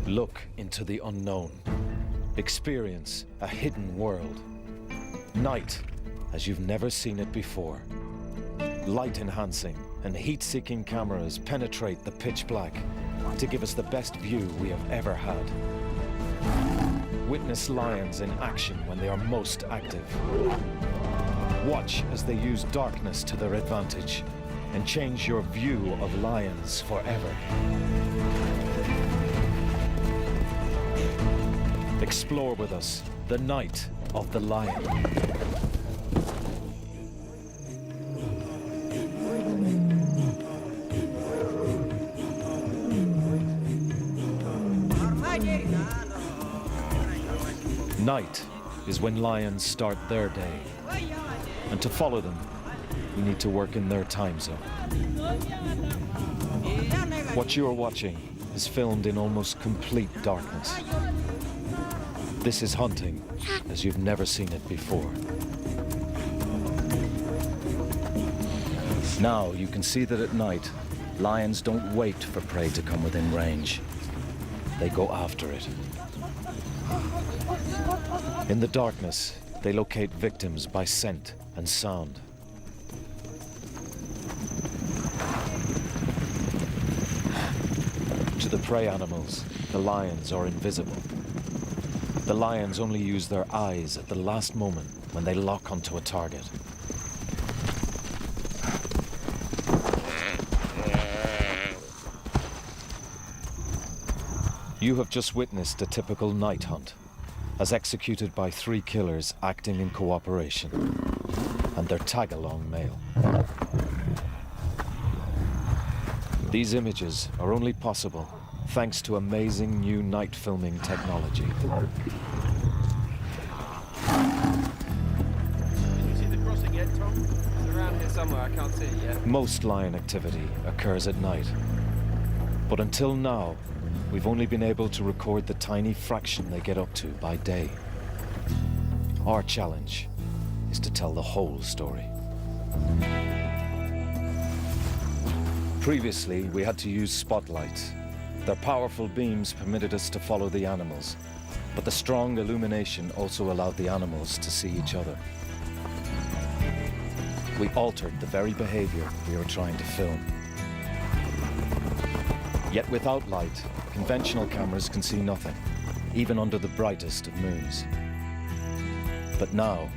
Look into the unknown. Experience a hidden world. Night as you've never seen it before. Light-enhancing and heat-seeking cameras penetrate the pitch black to give us the best view we have ever had. Witness lions in action when they are most active. Watch as they use darkness to their advantage and change your view of lions forever. Explore with us the night of the lion. Night is when lions start their day. And to follow them, we need to work in their time zone. What you are watching is filmed in almost complete darkness. This is hunting as you've never seen it before. Now you can see that at night, lions don't wait for prey to come within range. They go after it. In the darkness, they locate victims by scent and sound. To the prey animals, the lions are invisible. The lions only use their eyes at the last moment when they lock onto a target. You have just witnessed a typical night hunt, as executed by 3 killers acting in cooperation, and their tag-along male. These images are only possible thanks to amazing new night filming technology. Did you see the crossing yet, Tom? It's around here somewhere, I can't see it yet. Most lion activity occurs at night, but until now, we've only been able to record the tiny fraction they get up to by day. Our challenge is to tell the whole story. Previously, we had to use spotlights. Their powerful beams permitted us to follow the animals, but the strong illumination also allowed the animals to see each other. We altered the very behavior we were trying to film. Yet without light, conventional cameras can see nothing, even under the brightest of moons. But now,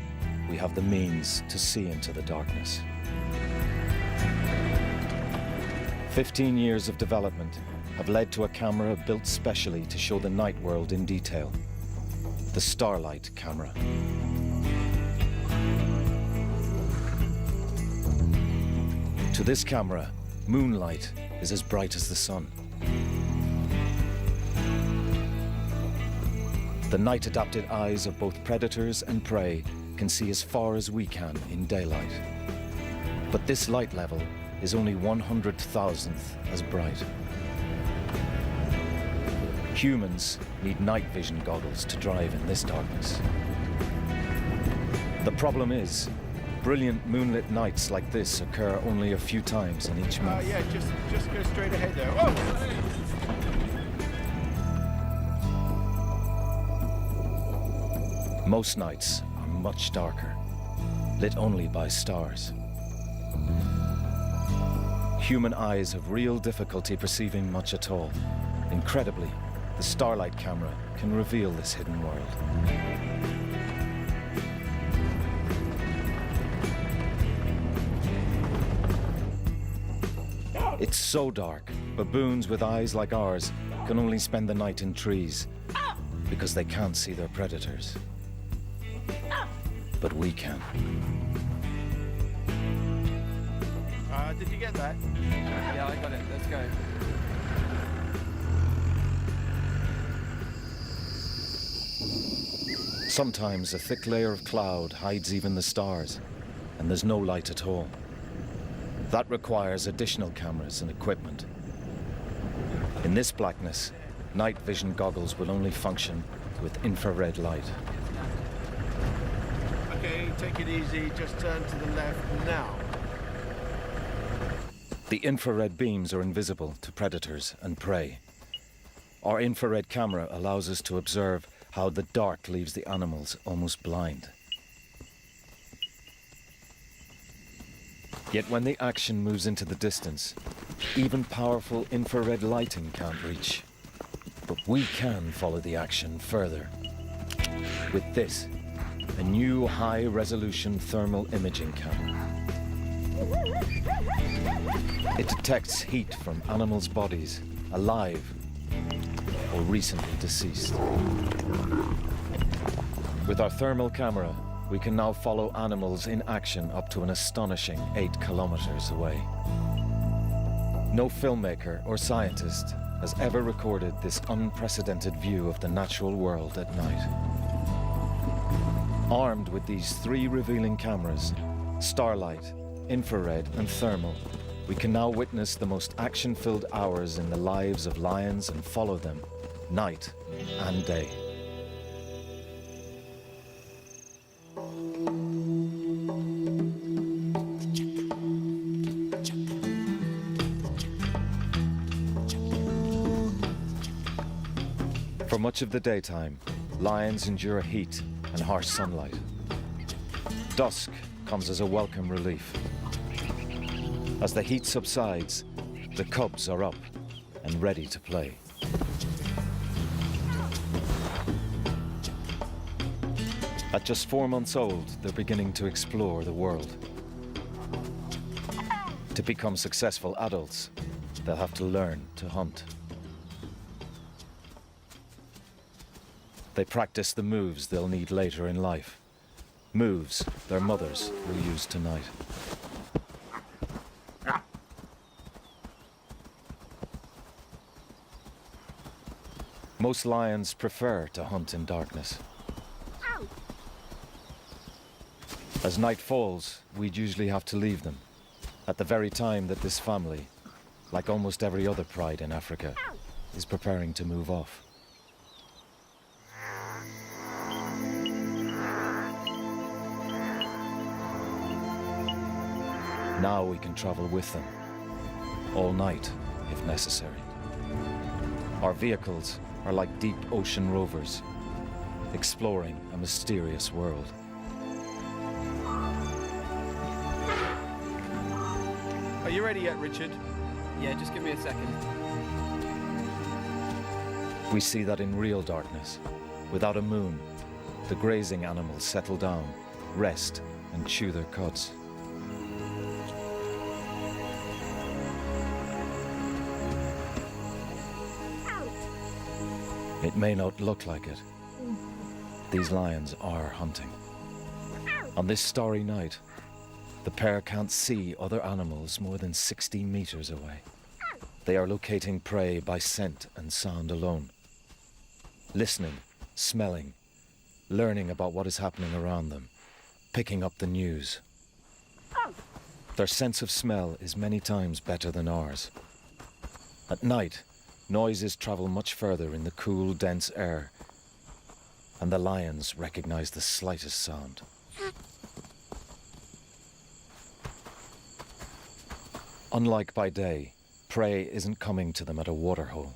we have the means to see into the darkness. 15 years of development have led to a camera built specially to show the night world in detail. The Starlight camera. To this camera, moonlight is as bright as the sun. The night-adapted eyes of both predators and prey can see as far as we can in daylight. But this light level is only 100,000th as bright. Humans need night vision goggles to drive in this darkness. The problem is, brilliant moonlit nights like this occur only a few times in each month. Yeah, just go straight ahead there. Whoa! Most nights are much darker, lit only by stars. Human eyes have real difficulty perceiving much at all. Incredibly, the Starlight camera can reveal this hidden world. It's so dark, baboons with eyes like ours can only spend the night in trees because they can't see their predators. But we can. Did you get that? Yeah, I got it. Let's go. Sometimes a thick layer of cloud hides even the stars, and there's no light at all. That requires additional cameras and equipment. In this blackness, night vision goggles will only function with infrared light. Okay, take it easy. Just turn to the left now. The infrared beams are invisible to predators and prey. Our infrared camera allows us to observe how the dark leaves the animals almost blind. Yet when the action moves into the distance, even powerful infrared lighting can't reach. But we can follow the action further. With this, a new high-resolution thermal imaging camera. It detects heat from animals' bodies, alive or recently deceased. With our thermal camera, we can now follow animals in action up to an astonishing 8 kilometers away. No filmmaker or scientist has ever recorded this unprecedented view of the natural world at night. Armed with these 3 revealing cameras, starlight, infrared and thermal, we can now witness the most action-filled hours in the lives of lions and follow them, night and day. For much of the daytime, lions endure heat and harsh sunlight. Dusk comes as a welcome relief. As the heat subsides, the cubs are up and ready to play. At just 4 months old, they're beginning to explore the world. To become successful adults, they'll have to learn to hunt. They practice the moves they'll need later in life. Moves their mothers will use tonight. Most lions prefer to hunt in darkness. As night falls, we'd usually have to leave them, at the very time that this family, like almost every other pride in Africa, is preparing to move off. Now we can travel with them, all night if necessary. Our vehicles are like deep ocean rovers, exploring a mysterious world. Are you ready yet, Richard? Yeah, just give me a second. We see that in real darkness, without a moon, the grazing animals settle down, rest, and chew their cuds. It may not look like it. These lions are hunting. On this starry night, the pair can't see other animals more than 60 meters away. They are locating prey by scent and sound alone. Listening, smelling, learning about what is happening around them, picking up the news. Their sense of smell is many times better than ours. At night, noises travel much further in the cool, dense air, and the lions recognize the slightest sound. Unlike by day, prey isn't coming to them at a waterhole.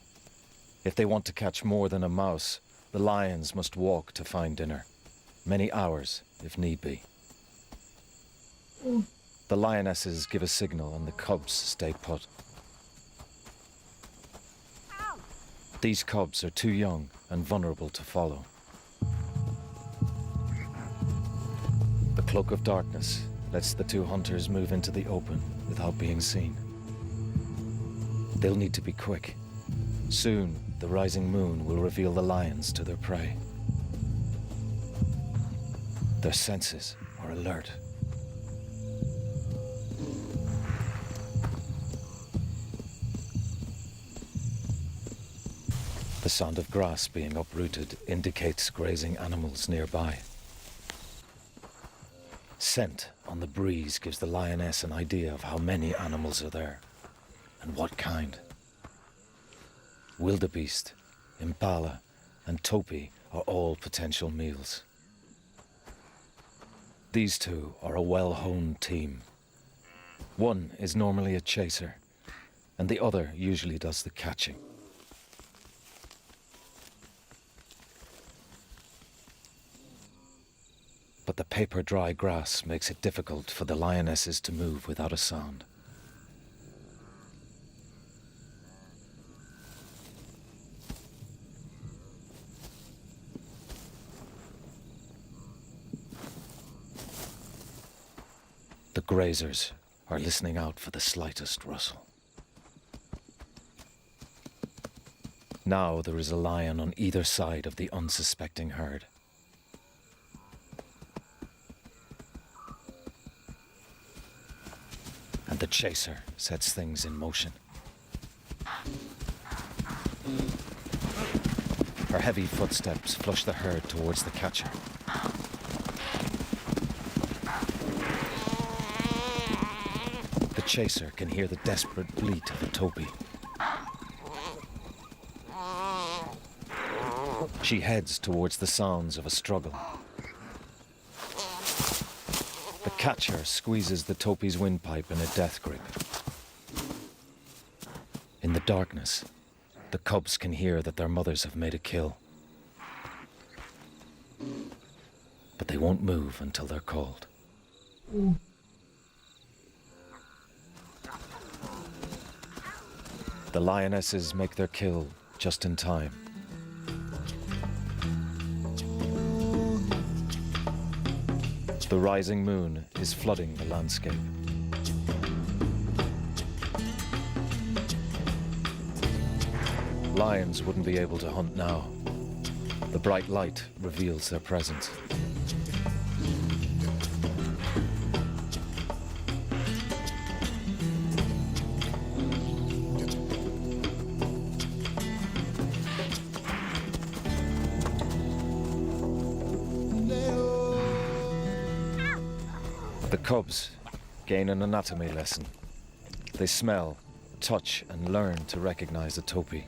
If they want to catch more than a mouse, the lions must walk to find dinner, many hours if need be. The lionesses give a signal and the cubs stay put. These cubs are too young and vulnerable to follow. The cloak of darkness lets the 2 hunters move into the open without being seen. They'll need to be quick. Soon, the rising moon will reveal the lions to their prey. Their senses are alert. The sound of grass being uprooted indicates grazing animals nearby. Scent on the breeze gives the lioness an idea of how many animals are there, and what kind. Wildebeest, impala, and topi are all potential meals. These 2 are a well-honed team. One is normally a chaser, and the other usually does the catching. But the paper-dry grass makes it difficult for the lionesses to move without a sound. The grazers are listening out for the slightest rustle. Now there is a lion on either side of the unsuspecting herd. And the chaser sets things in motion. Her heavy footsteps flush the herd towards the catcher. The chaser can hear the desperate bleat of a topee. She heads towards the sounds of a struggle. The catcher squeezes the topee's windpipe in a death grip. In the darkness, the cubs can hear that their mothers have made a kill. But they won't move until they're called. The lionesses make their kill just in time. The rising moon is flooding the landscape. Lions wouldn't be able to hunt now. The bright light reveals their presence. The cubs gain an anatomy lesson. They smell, touch, and learn to recognize a topee.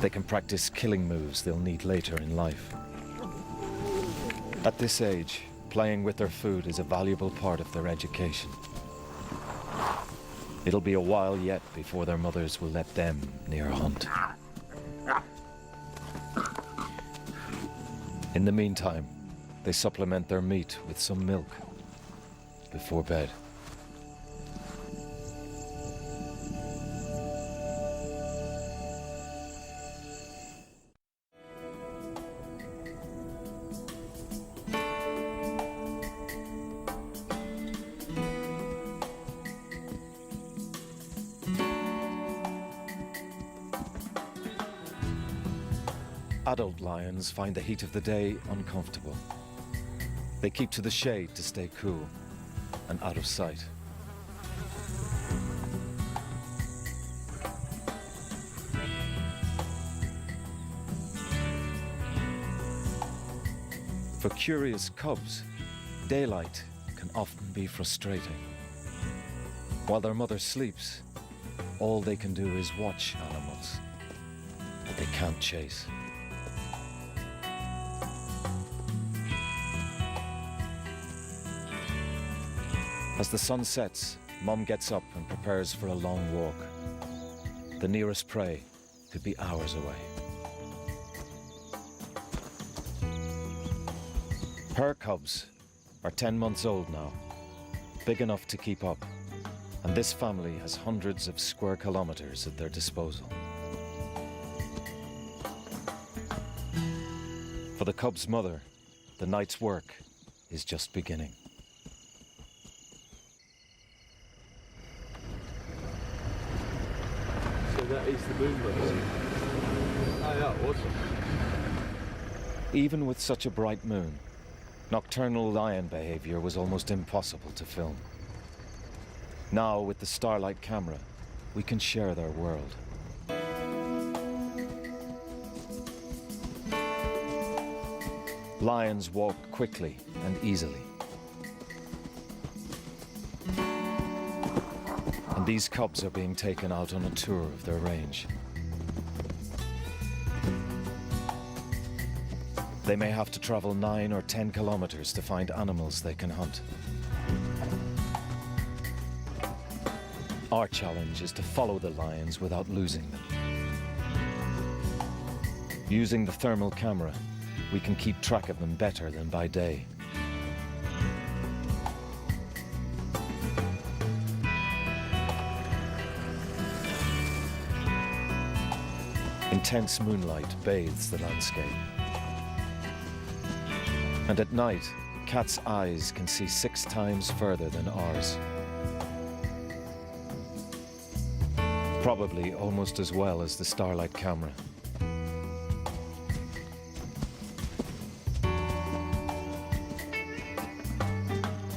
They can practice killing moves they'll need later in life. At this age, playing with their food is a valuable part of their education. It'll be a while yet before their mothers will let them near a hunt. In the meantime, they supplement their meat with some milk before bed. Adult lions find the heat of the day uncomfortable. They keep to the shade to stay cool and out of sight. For curious cubs, daylight can often be frustrating. While their mother sleeps, all they can do is watch animals that they can't chase. As the sun sets, Mom gets up and prepares for a long walk. The nearest prey could be hours away. Her cubs are 10 months old now, big enough to keep up, and this family has hundreds of square kilometers at their disposal. For the cub's mother, the night's work is just beginning. That is the moon rising. Oh yeah, awesome. Even with such a bright moon, nocturnal lion behavior was almost impossible to film. Now, with the Starlight camera, we can share their world. Lions walk quickly and easily. And these cubs are being taken out on a tour of their range. They may have to travel 9 or 10 kilometers to find animals they can hunt. Our challenge is to follow the lions without losing them. Using the thermal camera, we can keep track of them better than by day. Intense moonlight bathes the landscape. And at night, cats' eyes can see 6 times further than ours. Probably almost as well as the Starlight camera.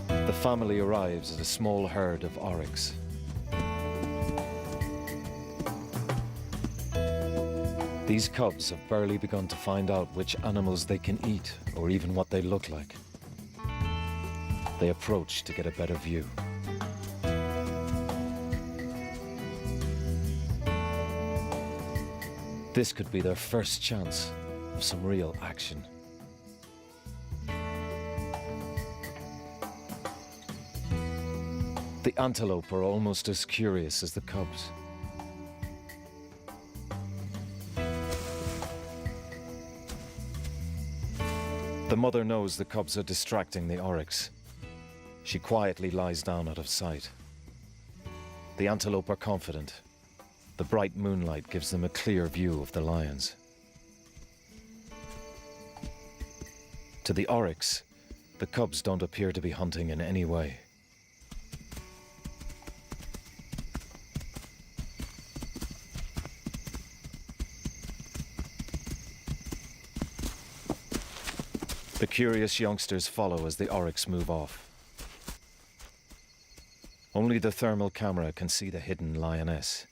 The family arrives at a small herd of oryx. These cubs have barely begun to find out which animals they can eat or even what they look like. They approach to get a better view. This could be their first chance of some real action. The antelope are almost as curious as the cubs. The mother knows the cubs are distracting the oryx. She quietly lies down out of sight. The antelope are confident. The bright moonlight gives them a clear view of the lions. To the oryx, the cubs don't appear to be hunting in any way. The curious youngsters follow as the oryx move off. Only the thermal camera can see the hidden lioness.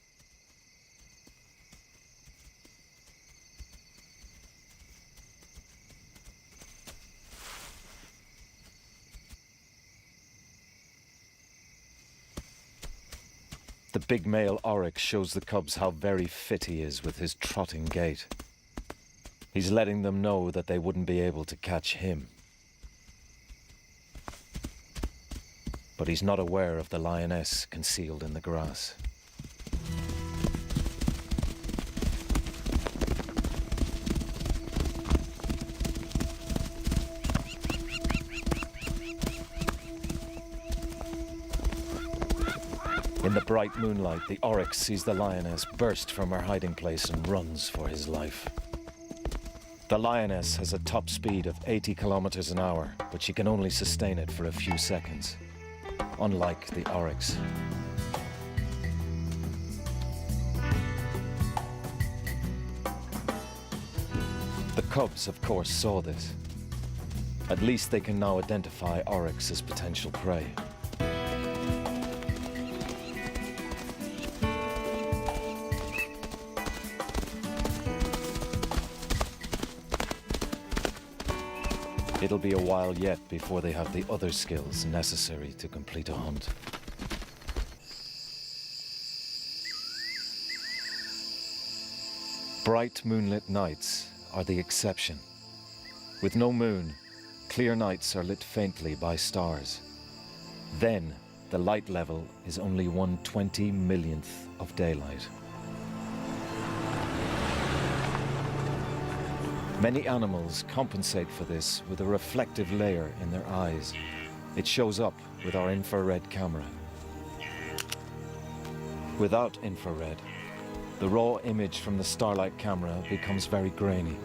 The big male oryx shows the cubs how very fit he is with his trotting gait. He's letting them know that they wouldn't be able to catch him. But he's not aware of the lioness concealed in the grass. In the bright moonlight, the oryx sees the lioness burst from her hiding place and runs for his life. The lioness has a top speed of 80 kilometers an hour, but she can only sustain it for a few seconds, unlike the oryx. The cubs, of course, saw this. At least they can now identify oryx as potential prey. It'll be a while yet before they have the other skills necessary to complete a hunt. Bright moonlit nights are the exception. With no moon, clear nights are lit faintly by stars. Then, the light level is only 1/20 millionth of daylight. Many animals compensate for this with a reflective layer in their eyes. It shows up with our infrared camera. Without infrared, the raw image from the Starlight camera becomes very grainy.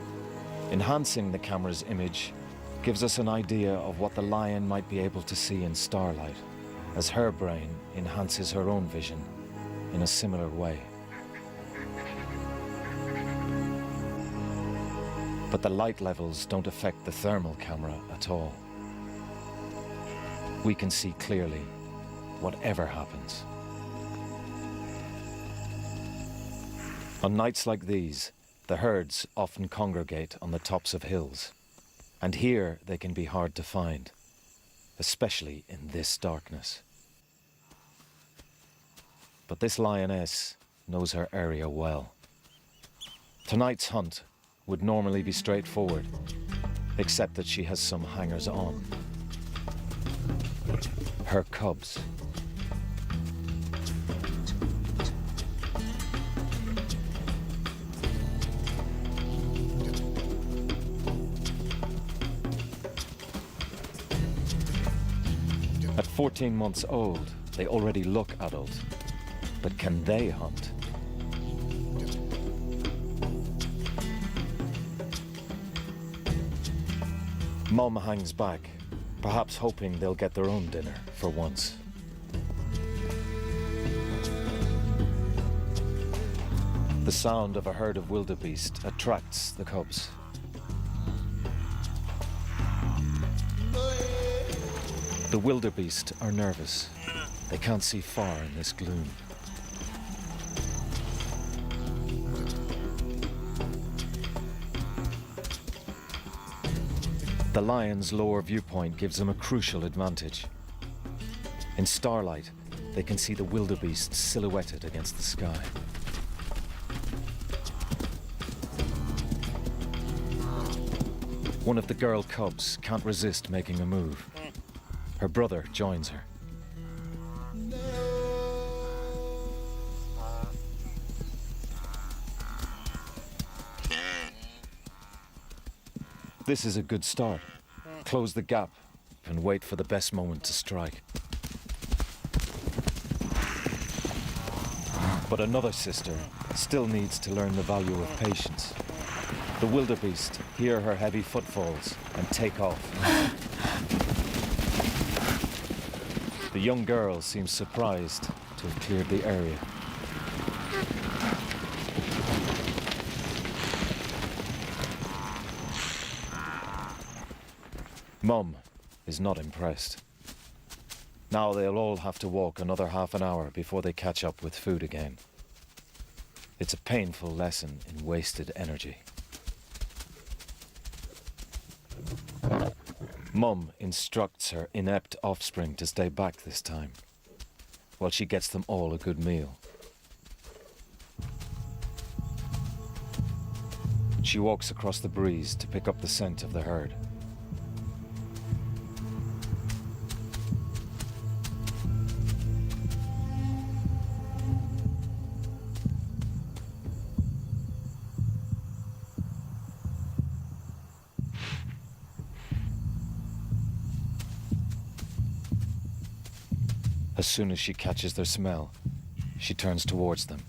Enhancing the camera's image gives us an idea of what the lion might be able to see in starlight, as her brain enhances her own vision in a similar way. But the light levels don't affect the thermal camera at all. We can see clearly, whatever happens. On nights like these, the herds often congregate on the tops of hills, and here they can be hard to find, especially in this darkness. But this lioness knows her area well. Tonight's hunt would normally be straightforward, except that she has some hangers-on. Her cubs. 14 months old, they already look adult. But can they hunt? Mum hangs back, perhaps hoping they'll get their own dinner for once. The sound of a herd of wildebeest attracts the cubs. The wildebeest are nervous. They can't see far in this gloom. The lion's lower viewpoint gives them a crucial advantage. In starlight, they can see the wildebeest silhouetted against the sky. One of the girl cubs can't resist making a move. Her brother joins her. This is a good start. Close the gap and wait for the best moment to strike. But another sister still needs to learn the value of patience. The wildebeest hear her heavy footfalls and take off. The young girl seems surprised to have cleared the area. Mum is not impressed. Now they'll all have to walk another half an hour before they catch up with food again. It's a painful lesson in wasted energy. Mum instructs her inept offspring to stay back this time, while she gets them all a good meal. She walks across the breeze to pick up the scent of the herd. As soon as she catches their smell, she turns towards them,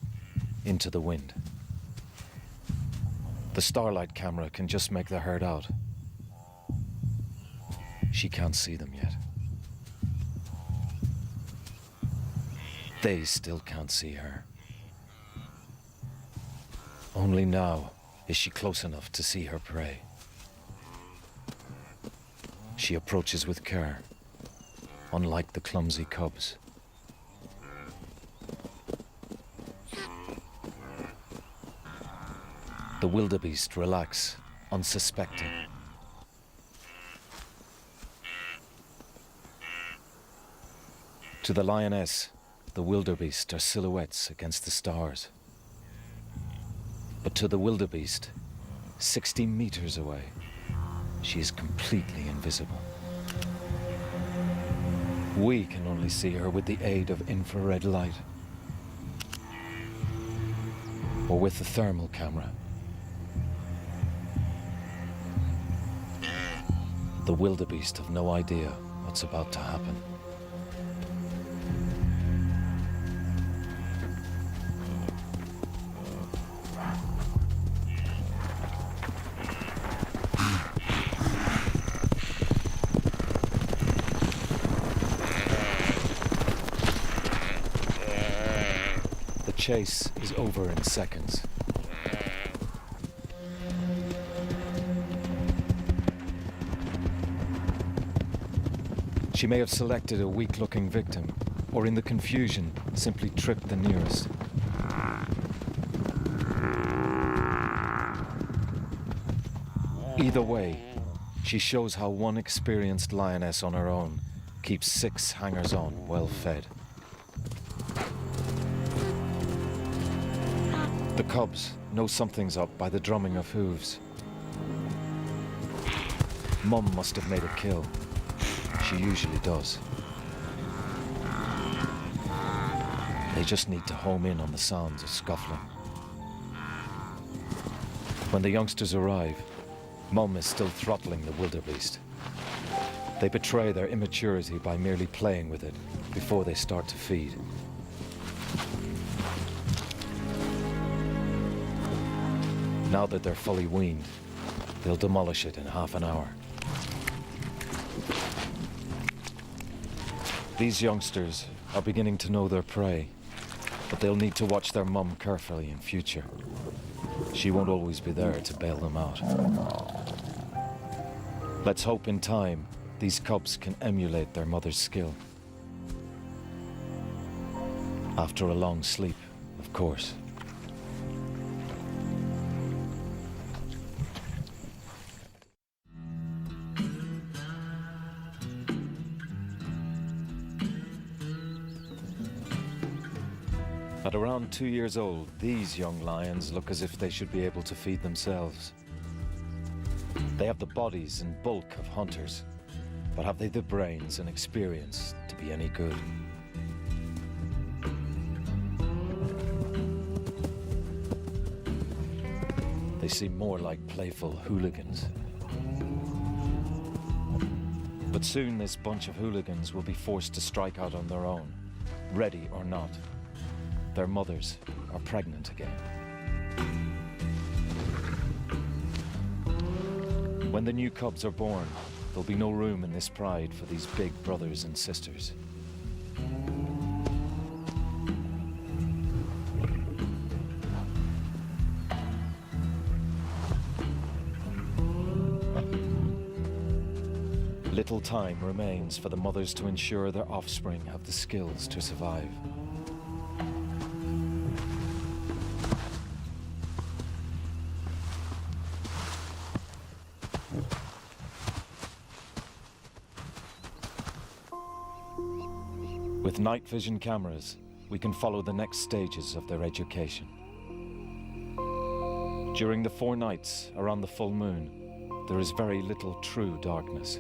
into the wind. The starlight camera can just make the herd out. She can't see them yet. They still can't see her. Only now is she close enough to see her prey. She approaches with care, unlike the clumsy cubs. The wildebeest relax, unsuspecting. To the lioness, the wildebeest are silhouettes against the stars. But to the wildebeest, 60 meters away, she is completely invisible. We can only see her with the aid of infrared light, or with the thermal camera. The wildebeest have no idea what's about to happen. The chase is over in seconds. She may have selected a weak-looking victim, or in the confusion, simply tripped the nearest. Either way, she shows how one experienced lioness on her own keeps 6 hangers-on well fed. The cubs know something's up by the drumming of hooves. Mum must have made a kill. She usually does. They just need to home in on the sounds of scuffling. When the youngsters arrive, Mum is still throttling the wildebeest. They betray their immaturity by merely playing with it before they start to feed. Now that they're fully weaned, they'll demolish it in half an hour. These youngsters are beginning to know their prey, but they'll need to watch their mum carefully in future. She won't always be there to bail them out. Let's hope in time these cubs can emulate their mother's skill. After a long sleep, of course. At around 2 years old, these young lions look as if they should be able to feed themselves. They have the bodies and bulk of hunters, but have they the brains and experience to be any good? They seem more like playful hooligans. But soon this bunch of hooligans will be forced to strike out on their own, ready or not. Their mothers are pregnant again. When the new cubs are born, there'll be no room in this pride for these big brothers and sisters. Little time remains for the mothers to ensure their offspring have the skills to survive. With night vision cameras, we can follow the next stages of their education. During the 4 nights around the full moon, there is very little true darkness.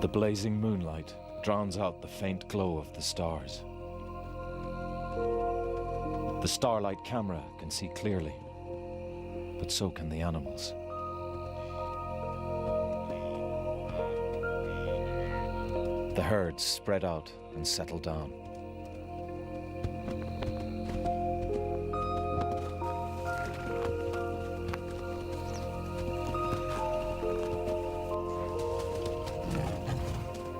The blazing moonlight drowns out the faint glow of the stars. The starlight camera can see clearly, but so can the animals. The herds spread out and settle down.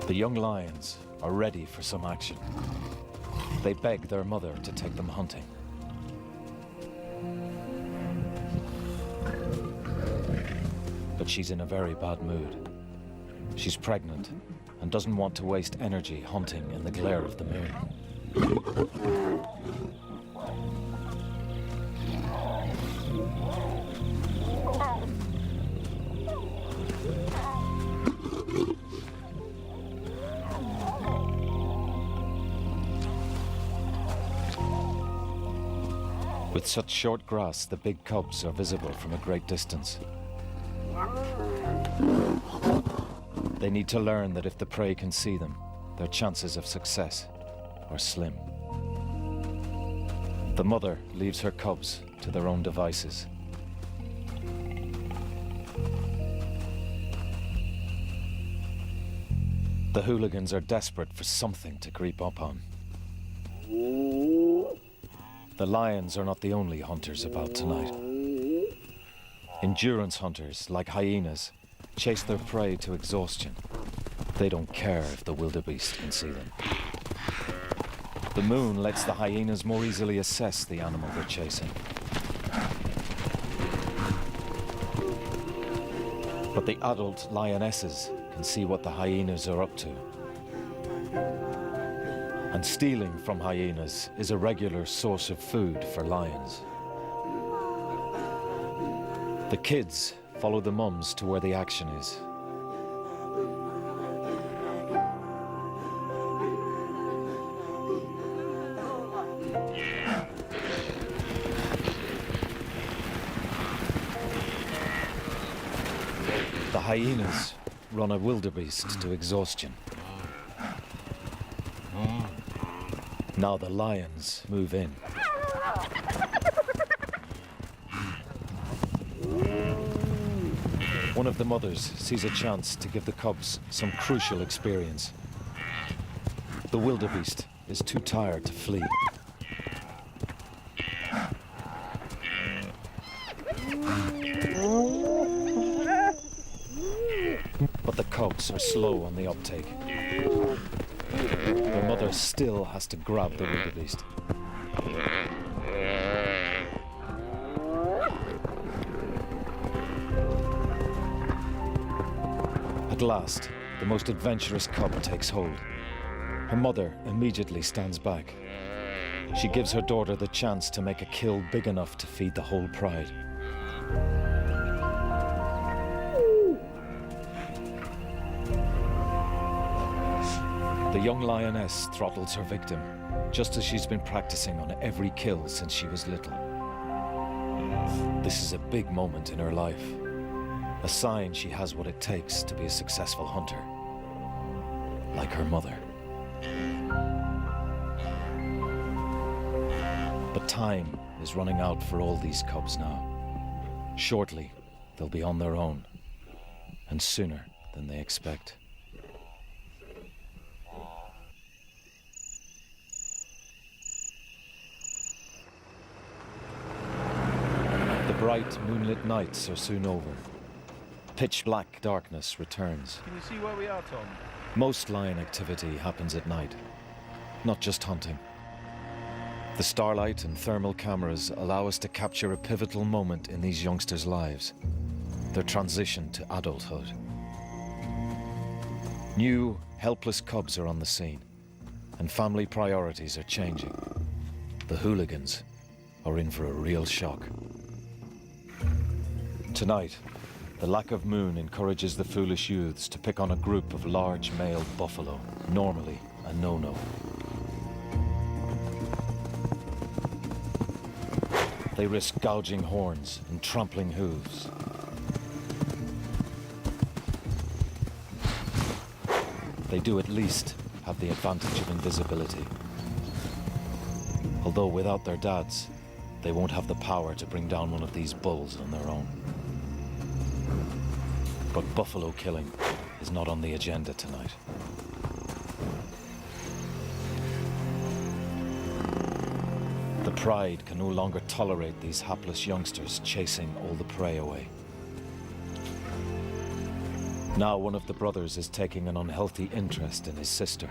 The young lions are ready for some action. They beg their mother to take them hunting. But she's in a very bad mood. She's pregnant and doesn't want to waste energy hunting in the glare of the moon. With such short grass, the big cubs are visible from a great distance. They need to learn that if the prey can see them, their chances of success are slim. The mother leaves her cubs to their own devices. The hooligans are desperate for something to creep up on. The lions are not the only hunters about tonight. Endurance hunters, like hyenas, chase their prey to exhaustion. They don't care if the wildebeest can see them. The moon lets the hyenas more easily assess the animal they're chasing. But the adult lionesses can see what the hyenas are up to. And stealing from hyenas is a regular source of food for lions. The kids follow the mums to where the action is. The hyenas run a wildebeest to exhaustion. Now the lions move in. One of the mothers sees a chance to give the cubs some crucial experience. The wildebeest is too tired to flee. But the cubs are slow on the uptake. The mother still has to grab the wildebeest. At last, the most adventurous cub takes hold. Her mother immediately stands back. She gives her daughter the chance to make a kill big enough to feed the whole pride. The young lioness throttles her victim, just as she's been practicing on every kill since she was little. This is a big moment in her life, a sign she has what it takes to be a successful hunter, like her mother. But time is running out for all these cubs now. Shortly, they'll be on their own, and sooner than they expect. The bright, moonlit nights are soon over. Pitch black darkness returns. Can you see where we are, Tom? Most lion activity happens at night, not just hunting. The starlight and thermal cameras allow us to capture a pivotal moment in these youngsters' lives, their transition to adulthood. New, helpless cubs are on the scene, and family priorities are changing. The hooligans are in for a real shock. Tonight, the lack of moon encourages the foolish youths to pick on a group of large male buffalo, normally a no-no. They risk gouging horns and trampling hooves. They do at least have the advantage of invisibility. Although without their dads, they won't have the power to bring down one of these bulls on their own. But buffalo killing is not on the agenda tonight. The pride can no longer tolerate these hapless youngsters chasing all the prey away. Now one of the brothers is taking an unhealthy interest in his sister.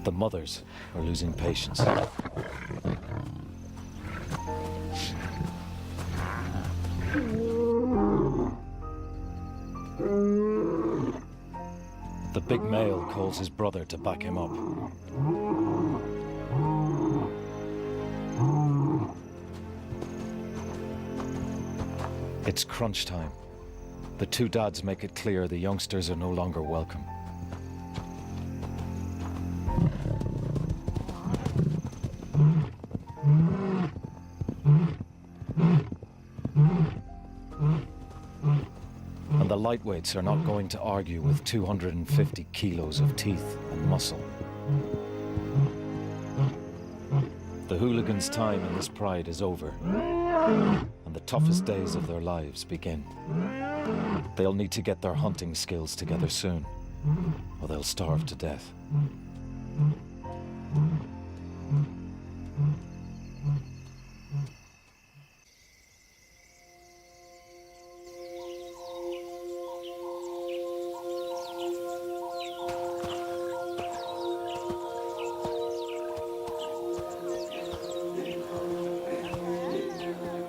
The mothers are losing patience. The big male calls his brother to back him up. It's crunch time. The two dads make it clear the youngsters are no longer welcome. And the lightweights are not going to argue with 250 kilos of teeth and muscle. The hooligans' time in this pride is over, and the toughest days of their lives begin. They'll need to get their hunting skills together soon, or they'll starve to death.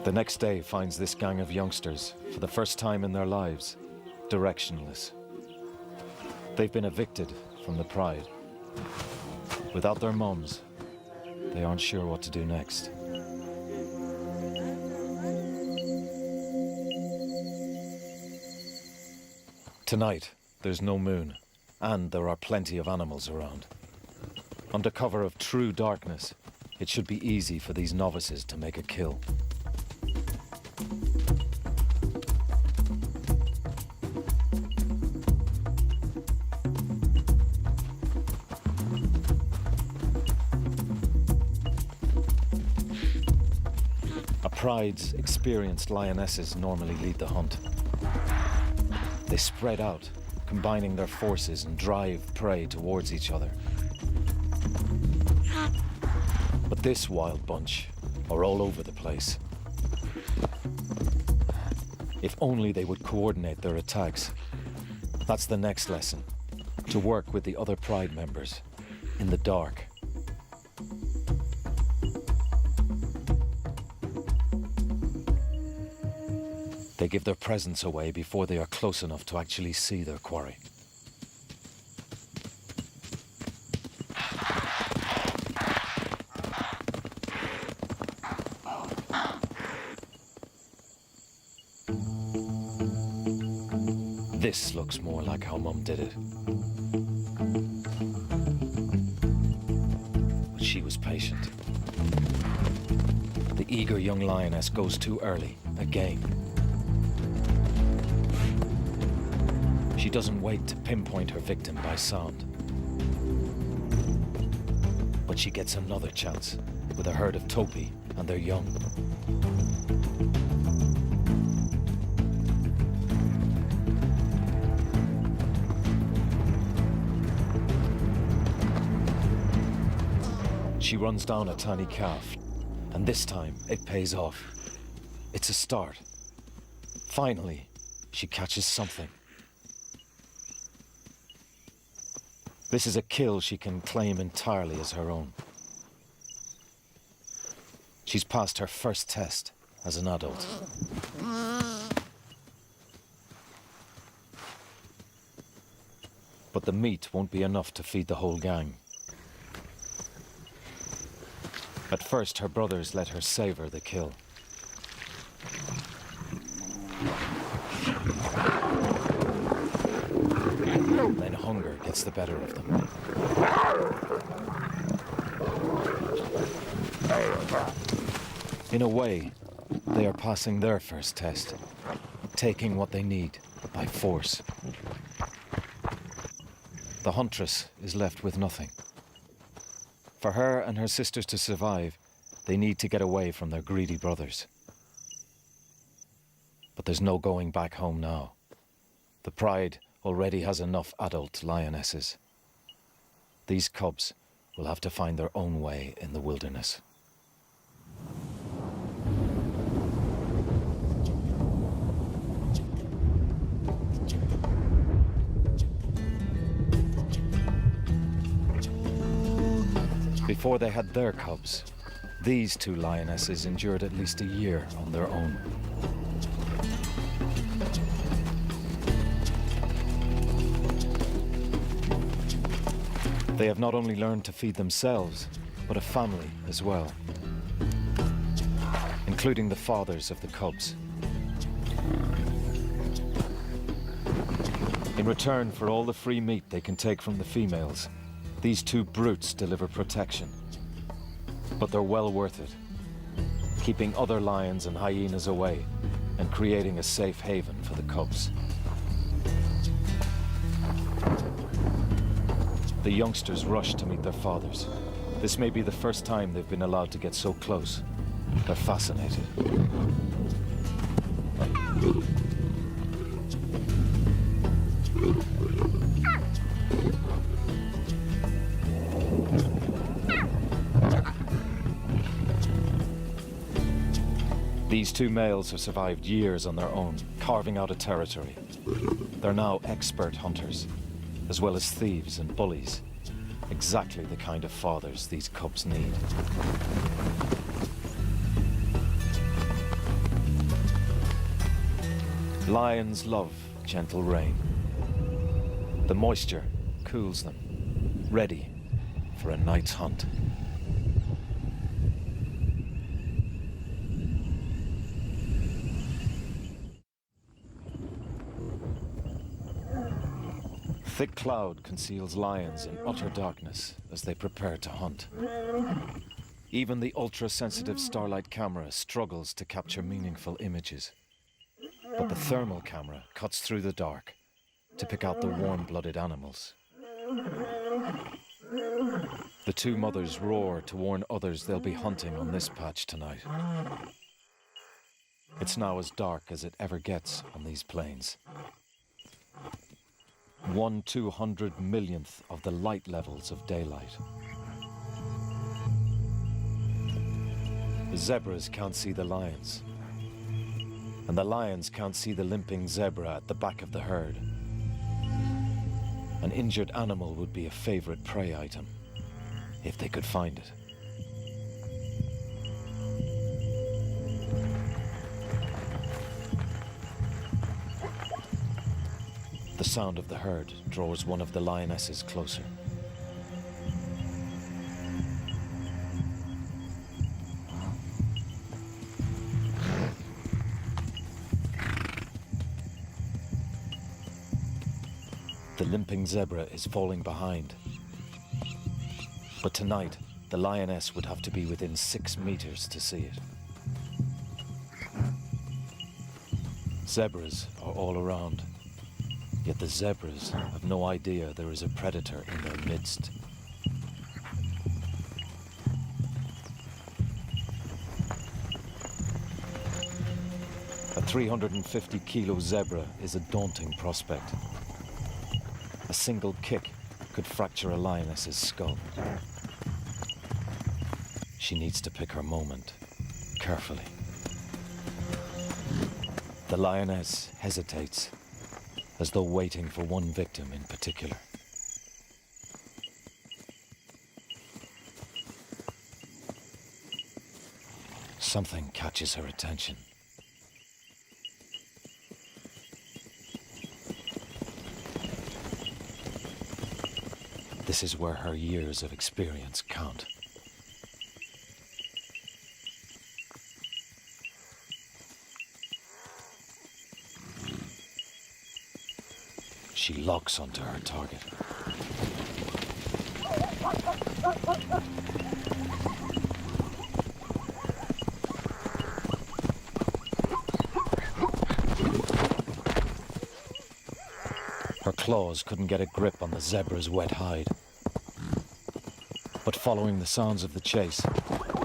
The next day finds this gang of youngsters, for the first time in their lives, directionless. They've been evicted from the pride. Without their mums, they aren't sure what to do next. Tonight, there's no moon, and there are plenty of animals around. Under cover of true darkness, it should be easy for these novices to make a kill. A pride's experienced lionesses normally lead the hunt. They spread out, combining their forces and drive prey towards each other. But this wild bunch are all over the place. If only they would coordinate their attacks. That's the next lesson, to work with the other Pride members in the dark. They give their presence away before they are close enough to actually see their quarry. This looks more like how Mum did it. But she was patient. The eager young lioness goes too early, again. She doesn't wait to pinpoint her victim by sound. But she gets another chance with a herd of topi and their young. She runs down a tiny calf, and this time it pays off. It's a start. Finally, she catches something. This is a kill she can claim entirely as her own. She's passed her first test as an adult. But the meat won't be enough to feed the whole gang. At first, her brothers let her savor the kill. Then hunger gets the better of them. In a way, they are passing their first test, taking what they need by force. The huntress is left with nothing. For her and her sisters to survive, they need to get away from their greedy brothers. But there's no going back home now. The Pride already has enough adult lionesses. These cubs will have to find their own way in the wilderness. Before they had their cubs, these two lionesses endured at least a year on their own. They have not only learned to feed themselves, but a family as well, including the fathers of the cubs. In return for all the free meat they can take from the females, these two brutes deliver protection. But they're well worth it, keeping other lions and hyenas away and creating a safe haven for the cubs. The youngsters rush to meet their fathers. This may be the first time they've been allowed to get so close. They're fascinated. These two males have survived years on their own, carving out a territory. They're now expert hunters, as well as thieves and bullies. Exactly the kind of fathers these cubs need. Lions love gentle rain. The moisture cools them, ready for a night's hunt. Thick cloud conceals lions in utter darkness as they prepare to hunt. Even the ultra-sensitive Starlight camera struggles to capture meaningful images. But the thermal camera cuts through the dark to pick out the warm-blooded animals. The two mothers roar to warn others they'll be hunting on this patch tonight. It's now as dark as it ever gets on these plains. 1/200 millionth of the light levels of daylight. The zebras can't see the lions, and the lions can't see the limping zebra at the back of the herd. An injured animal would be a favorite prey item, if they could find it. The sound of the herd draws one of the lionesses closer. The limping zebra is falling behind. But tonight, the lioness would have to be within 6 meters to see it. Zebras are all around, yet the zebras have no idea there is a predator in their midst. A 350-kilo zebra is a daunting prospect. A single kick could fracture a lioness's skull. She needs to pick her moment carefully. The lioness hesitates, as though waiting for one victim in particular. Something catches her attention. This is where her years of experience count. She locks onto her target. Her claws couldn't get a grip on the zebra's wet hide. But following the sounds of the chase,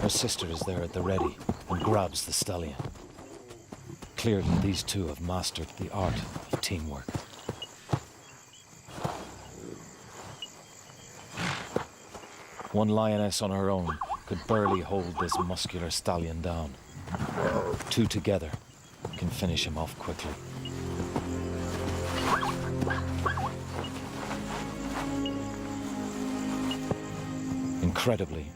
her sister is there at the ready and grabs the stallion. Clearly, these two have mastered the art of teamwork. One lioness on her own could barely hold this muscular stallion down. Two together can finish him off quickly. Incredibly,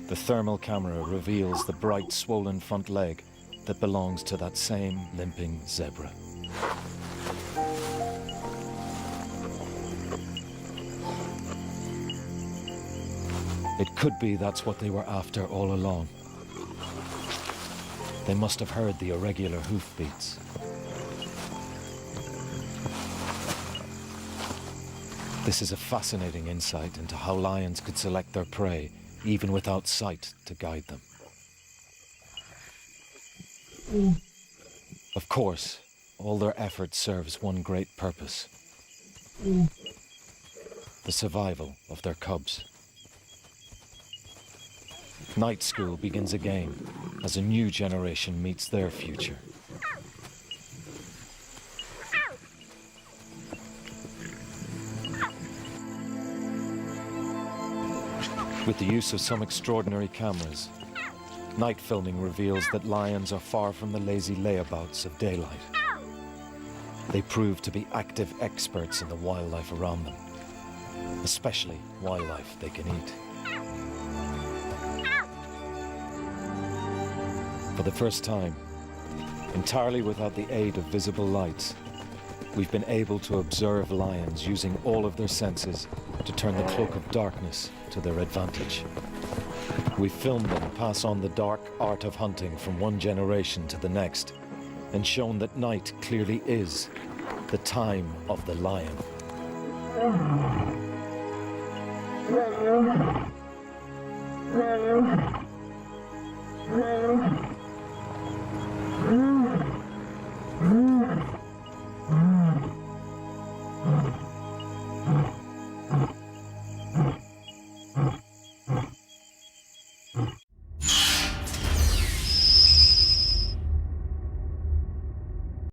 the thermal camera reveals the bright, swollen front leg that belongs to that same limping zebra. It could be that's what they were after all along. They must have heard the irregular hoofbeats. This is a fascinating insight into how lions could select their prey, even without sight to guide them. Of course, all their effort serves one great purpose: the survival of their cubs. Night school begins again as a new generation meets their future. With the use of some extraordinary cameras, night filming reveals that lions are far from the lazy layabouts of daylight. They prove to be active experts in the wildlife around them, especially wildlife they can eat. For the first time, entirely without the aid of visible lights, we've been able to observe lions using all of their senses to turn the cloak of darkness to their advantage. We've filmed them pass on the dark art of hunting from one generation to the next, and shown that night clearly is the time of the lion.